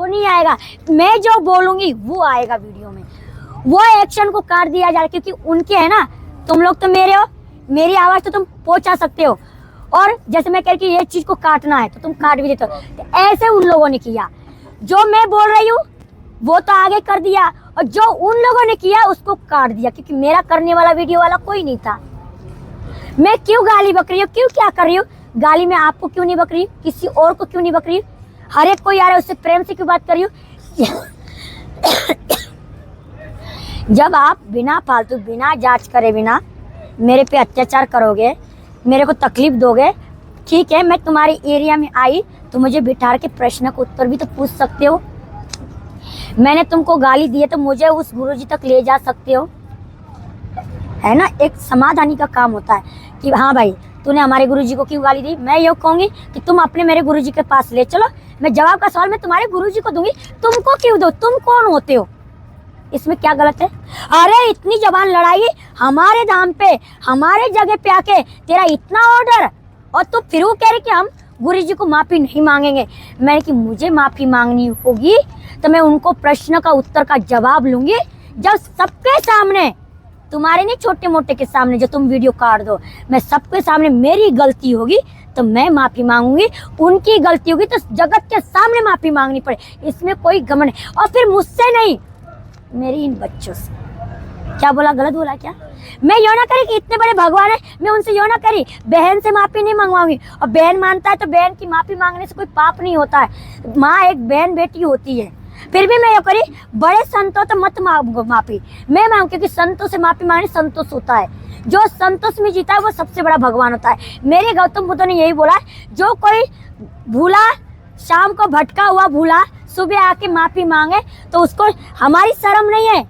नहीं आएगा, मैं जो बोलूंगी वो आएगा वीडियो में, वो एक्शन को काट दिया जा रहा है। क्योंकि उनके है ना, तुम लोग तो मेरे हो, मेरी आवाज तो तुम पहुंचा सकते हो, और जैसे मैं कह रही कि ये चीज को काटना है तो तुम काट भी देते हो। तो ऐसे उन लोगों ने किया, जो मैं बोल रही हूँ वो तो आगे कर दिया, और जो उन लोगों ने किया उसको काट दिया। क्योंकि मेरा करने वाला वीडियो वाला कोई नहीं था। मैं क्यों गाली बक रही हूँ, क्यों क्या कर रही हूँ? गाली में आपको क्यों नहीं बक रही, किसी और को क्यों नहीं बक रही? हर एक कोई आ रहा है उससे प्रेम से क्यों बात कर रही हूँ? जब आप बिना फालतू, बिना जांच करे, बिना मेरे पे अत्याचार करोगे, मेरे को तकलीफ दोगे, ठीक है, मैं तुम्हारे एरिया में आई तो मुझे बिठा के प्रश्न का उत्तर भी तो पूछ सकते हो। मैंने तुमको गाली दी है तो मुझे उस गुरुजी तक ले जा सकते हो, है ना। एक समाधानी का काम होता है कि हाँ भाई तूने हमारे गुरुजी को क्यों गाली दी। मैं ये कहूंगी कि तुम अपने मेरे गुरुजी के पास ले चलो, मैं जवाब का सवाल मैं तुम्हारे गुरुजी को दूंगी, तुमको क्यों दो, तुम कौन होते हो, इसमें क्या गलत है? अरे इतनी जबान लड़ाई हमारे दाम पे, हमारे जगह पे आके, तेरा इतना ऑर्डर, और तू फिर वो कह रहे कि हम गुरुजी को माफी नहीं मांगेंगे। मैंने कि मुझे माफी मांगनी होगी तो मैं उनको प्रश्न का उत्तर का जवाब लूंगी, जब सबके सामने, तुम्हारे नहीं छोटे मोटे के सामने जो तुम वीडियो काट दो, मैं सबके सामने मेरी गलती होगी तो मैं माफी मांगूंगी, उनकी गलती होगी तो जगत के सामने माफी मांगनी पड़े, इसमें कोई घमंड नहीं। और फिर मुझसे नहीं, मेरी इन बच्चों से। क्या बोला, गलत बोला क्या? मैं यो ना करी कि इतने बड़े भगवान है, मैं उनसे यो ना करी, बहन से माफी नहीं मंगवाऊंगी। और बहन मानता है तो बहन की माफी मांगने से कोई पाप नहीं होता है, माँ एक बहन बेटी होती है। फिर भी मैं ये करी, बड़े संतों तो मत मांगो माफी, मैं मांगू, क्योंकि संतों से माफी मांगने संतोष होता है, जो संतोष में जीता है वो सबसे बड़ा भगवान होता है। मेरे गौतम बुद्ध ने यही बोला है, जो कोई भूला, शाम को भटका हुआ भूला सुबह आके माफी मांगे तो उसको, हमारी शर्म नहीं है,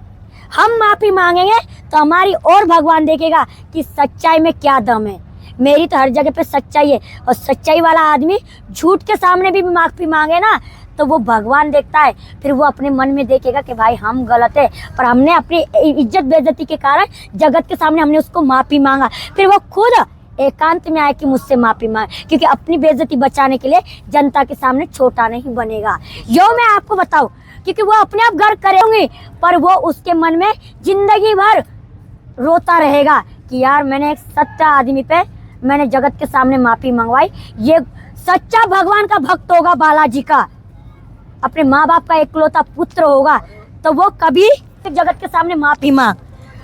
हम माफी मांगेंगे तो हमारी और भगवान देखेगा कि सच्चाई में क्या दम है। मेरी तो हर जगह पे सच्चाई है, और सच्चाई वाला आदमी झूठ के सामने भी माफी मांगे ना तो वो भगवान देखता है, फिर वो अपने मन में देखेगा कि भाई हम गलत है, पर हमने अपनी इज्जत बेइज्जती के कारण जगत के सामने हमने उसको माफी मांगा, फिर वो खुद एकांत में आए कि मुझसे माफी मांग, क्योंकि अपनी बेइज्जती बचाने के लिए जनता के सामने छोटा नहीं बनेगा। यो मैं आपको बताऊं, क्योंकि वो अपने आप गर्व करेंगे, पर वो उसके मन में जिंदगी भर रोता रहेगा कि यार मैंने एक सच्चा आदमी पे मैंने जगत के सामने माफी मंगवाई। ये सच्चा भगवान का भक्त होगा, बालाजी का, अपने माँ बाप का इकलौता पुत्र होगा, तो वो कभी जगत के सामने माफी मांग।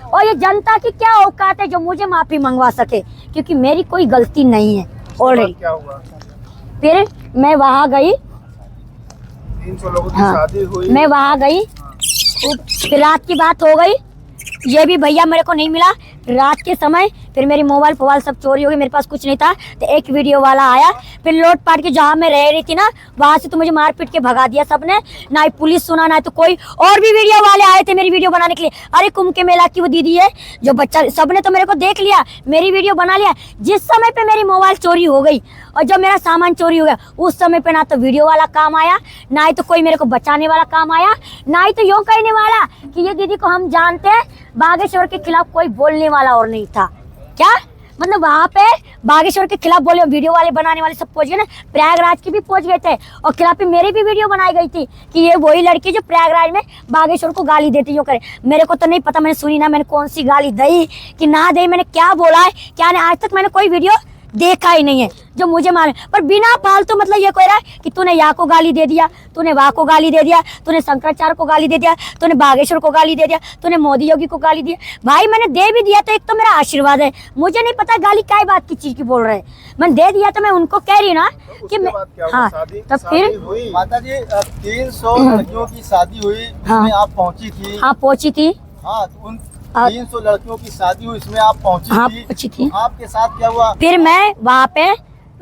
और ये जनता की क्या औकात है जो मुझे माफी मंगवा सके, क्योंकि मेरी कोई गलती नहीं है ऑलरेडी। फिर मैं वहां गई, 300 लोगों की हाँ, शादी हुई, मैं वहां गई, फिर रात की बात हो गई, ये भी भैया मेरे को नहीं मिला रात के समय। फिर मेरी मोबाइल फोबाइल सब चोरी हो गई, मेरे पास कुछ नहीं था। तो एक वीडियो वाला आया, फिर लौट पाट के जहाँ मैं रह रही थी ना, वहां से तो मुझे मार पीट के भगा दिया सबने, ना ही पुलिस सुना ना तो कोई। और भी वीडियो वाले आए थे मेरी वीडियो बनाने के लिए। अरे कुंभ के मेला की वो दीदी है जो बच्चा, सबने तो मेरे को देख लिया, मेरी वीडियो बना लिया। जिस समय पे मेरी मोबाइल चोरी हो गई और जब मेरा सामान चोरी हो गया, उस समय पे ना तो वीडियो वाला काम आया, ना ही तो कोई मेरे को बचाने वाला काम आया, ना ही तो यूं कहने वाला कि ये दीदी को हम जानते हैं। बागेश्वर के खिलाफ कोई बोलने वाला और नहीं था। क्या मतलब वहां पे बागेश्वर के खिलाफ बोले, वीडियो वाले बनाने वाले सब पहुंच गए ना, प्रयागराज के भी पहुंच गए थे, और खिलाफ मेरी भी वीडियो बनाई गई थी कि ये वही लड़की जो प्रयागराज में बागेश्वर को गाली देती, यूं करे। मेरे को तो नहीं पता, मैंने सुनी ना, मैंने कौन सी गाली दी कि ना दी, मैंने क्या बोला है क्या नहीं, आज तक मैंने कोई वीडियो देखा ही नहीं है जो मुझे मालूम। पर बिना फालतू मतलब ये कह रहा है कि तूने यहाँ को गाली दे दिया, तूने वहाँ को गाली दे दिया, तूने शंकराचार्य को गाली दे दिया, तूने बागेश्वर को गाली दे दिया, तूने मोदी योगी को गाली दिया। भाई मैंने दे भी दिया तो एक तो मेरा आशीर्वाद है, मुझे नहीं पता गाली क्या बात की चीज की बोल रहे हैं। मैंने दे दिया तो मैं उनको कह रही ना कि मैं, हाँ तब फिर माता जी 300 लड़कियों की शादी हुई, हाँ, आप पहुँची थी? हाँ पहुंची थी। हाँ, उन 300 लड़कियों की शादी हुई, इसमें आप पहुंची हाँ, थी? पहुंची थी। आपके साथ क्या हुआ? फिर मैं वहाँ पे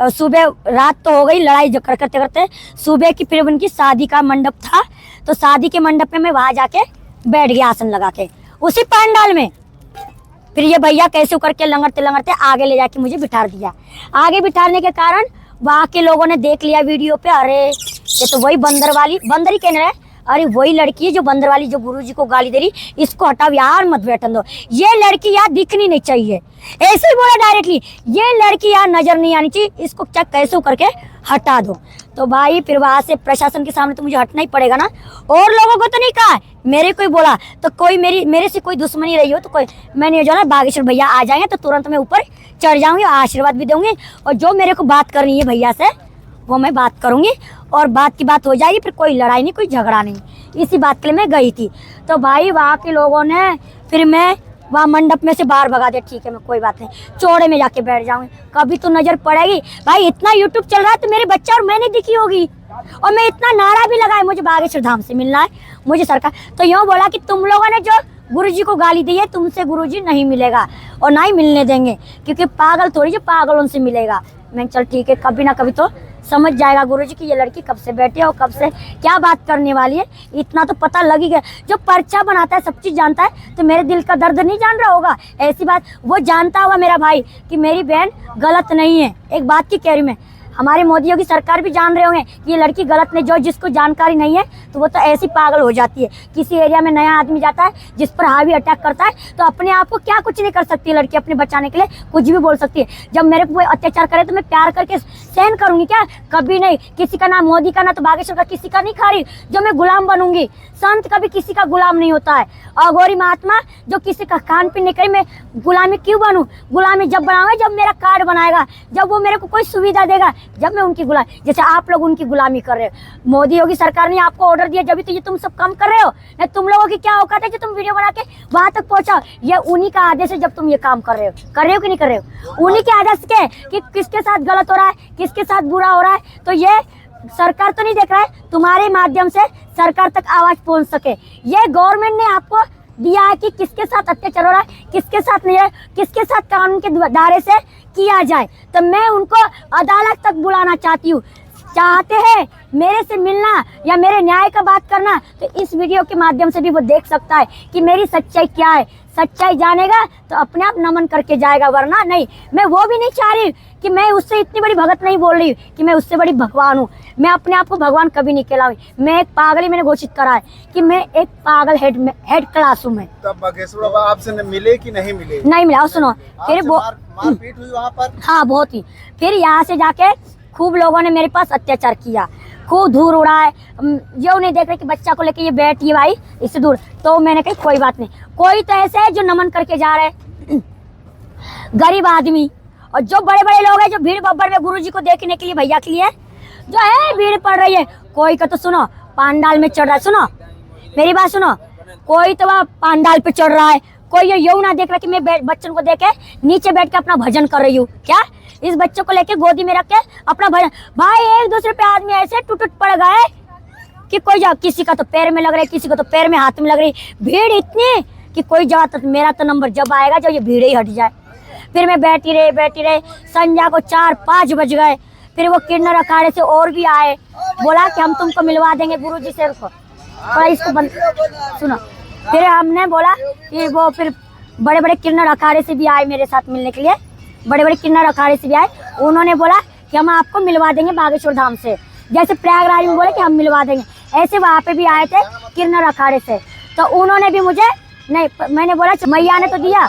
सुबह, रात तो हो गई लड़ाई झगड़ा करते करते, सुबह की फिर उनकी शादी का मंडप था, तो शादी के मंडप में मैं वहां जाके बैठ गया आसन लगा के उसी पंडाल में। फिर ये भैया कैसे करके लंगड़ते लंगड़ते आगे ले जाके मुझे बिठा दिया। आगे बिठाने के कारण वहां के लोगों ने देख लिया वीडियो पे, अरे ये तो वही बंदर वाली, बंदर ही कहने रहे, अरे वही लड़की है जो बंदर वाली जो गुरुजी को गाली दे रही, इसको हटाओ यार, मत बैठन दो, ये लड़की यार दिखनी नहीं चाहिए, ऐसे ही बोला डायरेक्टली, ये लड़की यार नजर नहीं आनी चाहिए, इसको चेक कैसे करके हटा दो। तो भाई फिर वहां से प्रशासन के सामने तो मुझे हटना ही पड़ेगा ना। और लोगों को तो नहीं कहा, मेरे को ही बोला। तो कोई मेरे से कोई दुश्मनी रही हो तो कोई, मैंने जो ना बागेश्वर भैया आ जाएंगे तो तुरंत मैं ऊपर चढ़ जाऊंगी, आशीर्वाद भी दूंगी। और जो मेरे को बात करनी है भैया से वो मैं बात करूंगी और बात की बात हो जाएगी। फिर कोई लड़ाई नहीं, कोई झगड़ा नहीं। इसी बात के लिए मैं गई थी। तो भाई वहाँ के लोगों ने फिर मैं वहाँ मंडप में से बाहर भगा दिया। ठीक है, मैं कोई बात नहीं, चौड़े में जाके बैठ जाऊंगी, कभी तो नजर पड़ेगी। भाई इतना यूट्यूब चल रहा है तो मेरे बच्चा और मैंने दिखी होगी। और मैं इतना नारा भी लगाया मुझे बागेश्वर धाम से मिलना है, मुझे सरकार। तो यूँ बोला कि तुम लोगों ने जो गुरुजी को गाली दी है, तुमसे गुरुजी नहीं मिलेगा और ना ही मिलने देंगे, क्योंकि पागल थोड़ी जो पागल उनसे मिलेगा। मैं चल ठीक है, कभी ना कभी तो समझ जाएगा गुरुजी कि ये लड़की कब से बैठी है और कब से क्या बात करने वाली है। इतना तो पता लग ही गया। जो पर्चा बनाता है सब चीज़ जानता है, तो मेरे दिल का दर्द नहीं जान रहा होगा? ऐसी बात वो जानता होगा मेरा भाई कि मेरी बहन गलत नहीं है। एक बात की कह रही मैं, हमारे मोदी योगी सरकार भी जान रहे होंगे कि ये लड़की गलत नहीं। जो जिसको जानकारी नहीं है तो वो तो ऐसी पागल हो जाती है। किसी एरिया में नया आदमी जाता है जिस पर हावी अटैक करता है तो अपने आप को क्या कुछ नहीं कर सकती है लड़की, अपने बचाने के लिए कुछ भी बोल सकती है। जब मेरे को कोई अत्याचार करे तो मैं प्यार करके सहन करूंगी क्या? कभी नहीं। किसी का ना मोदी का ना तो बागेश्वर का किसी का नहीं खा रही जो मैं गुलाम बनूंगी। संत कभी किसी का गुलाम नहीं होता है। अघोरी महात्मा जो किसी का खान पीन नहीं करी, मैं गुलामी क्यों बनूं? गुलामी जब बनाऊंगा जब मेरा कार्ड बनाएगा, जब वो मेरे को कोई सुविधा देगा, जब मैं उनकी गुलामी, जैसे आप लोग उनकी गुलामी कर रहे हो। मोदी योगी सरकार ने आपको ऑर्डर दिया जब तो ये तुम सब काम कर रहे हो। नहीं तुम लोगों की क्या औकात है जो तुम वीडियो बना के वहां तक पहुंचाओ? ये उन्हीं का आदेश है जब तुम ये काम कर रहे हो कि नहीं कर रहे हो? उन्हीं के आदेश के कि किसके साथ गलत हो रहा है, किसके साथ बुरा हो रहा है। तो ये सरकार तो नहीं देख रहा है, तुम्हारे माध्यम से सरकार तक आवाज पहुंच सके। ये गवर्नमेंट ने आपको दिया है कि किसके साथ अत्याचार हो रहा है, किसके साथ नहीं है, किसके साथ कानून के दायरे से किया जाए। तो मैं उनको अदालत तक बुलाना चाहती हूँ। चाहते हैं मेरे से मिलना या मेरे न्याय का बात करना तो इस वीडियो के माध्यम से भी वो देख सकता है कि मेरी सच्चाई क्या है। सच्चाई जानेगा तो अपने आप नमन करके जाएगा, वरना नहीं। मैं वो भी नहीं चाह रही कि मैं उससे इतनी बड़ी भगत नहीं बोल रही कि मैं उससे बड़ी भगवान हूँ। मैं अपने आप को भगवान कभी नहीं कहलाऊंगी। मैं एक पागल ही मैंने घोषित करा है कि मैं एक पागल हेड क्लास हूँ मैं। तब बागेश्वर बाबा आपसे मिले कि नहीं मिले? नहीं मिला। सुनो फिर वो मारपीट हुई वहाँ पर? हाँ बहुत ही। फिर यहाँ से जाके खूब लोगों ने मेरे पास अत्याचार किया, खूब धूल उड़ाए। जो नहीं देख रहे कि बच्चा को लेके ये बैठी है भाई इससे दूर। तो मैंने कहा कोई बात नहीं, कोई तो ऐसे है जो नमन करके जा रहे गरीब आदमी। और जो बड़े बड़े लोग हैं जो भीड़ बब्बर में गुरुजी को देखने के लिए, भैया के लिए जो है भीड़ पड़ रही है। कोई का तो सुनो पांडाल में चढ़ रहा है, सुनो मेरी बात सुनो, कोई तो वहाँ पांडाल पे चढ़ रहा है, कोई ये यूं ना देख रहा कि मैं बच्चों को देखे नीचे बैठ के अपना भजन कर रही हूँ। क्या इस बच्चे को लेके गोदी में रख के अपना भजन? भाई एक दूसरे पे आदमी ऐसे टूट पड़ गए कि कोई जा, किसी का तो पैर में लग रहा है, किसी को तो पैर में हाथ में लग रही। भीड़ इतनी कि कोई जगह तो मेरा तो नंबर जब आएगा जब ये भीड़ ही हट जाए। फिर मैं बैठी रही। संध्या को 4-5 बज गए। फिर वो किन्नर अखाड़े से और भी आए, बोला कि हम तुमको मिलवा देंगे गुरुजी से। थोड़ा इसको बंद सुनो। फिर हमने बोला कि वो फिर बड़े बड़े किन्नर अखाड़े से भी आए मेरे साथ मिलने के लिए। बड़े बड़े किन्नर अखाड़े से भी आए। उन्होंने बोला कि हम आपको मिलवा देंगे बागेश्वर धाम से, जैसे प्रयागराज में बोले कि हम मिलवा देंगे, ऐसे वहाँ पे भी आए थे किन्नर अखाड़े से। तो उन्होंने भी मुझे नहीं, मैंने बोला मैया ने तो दिया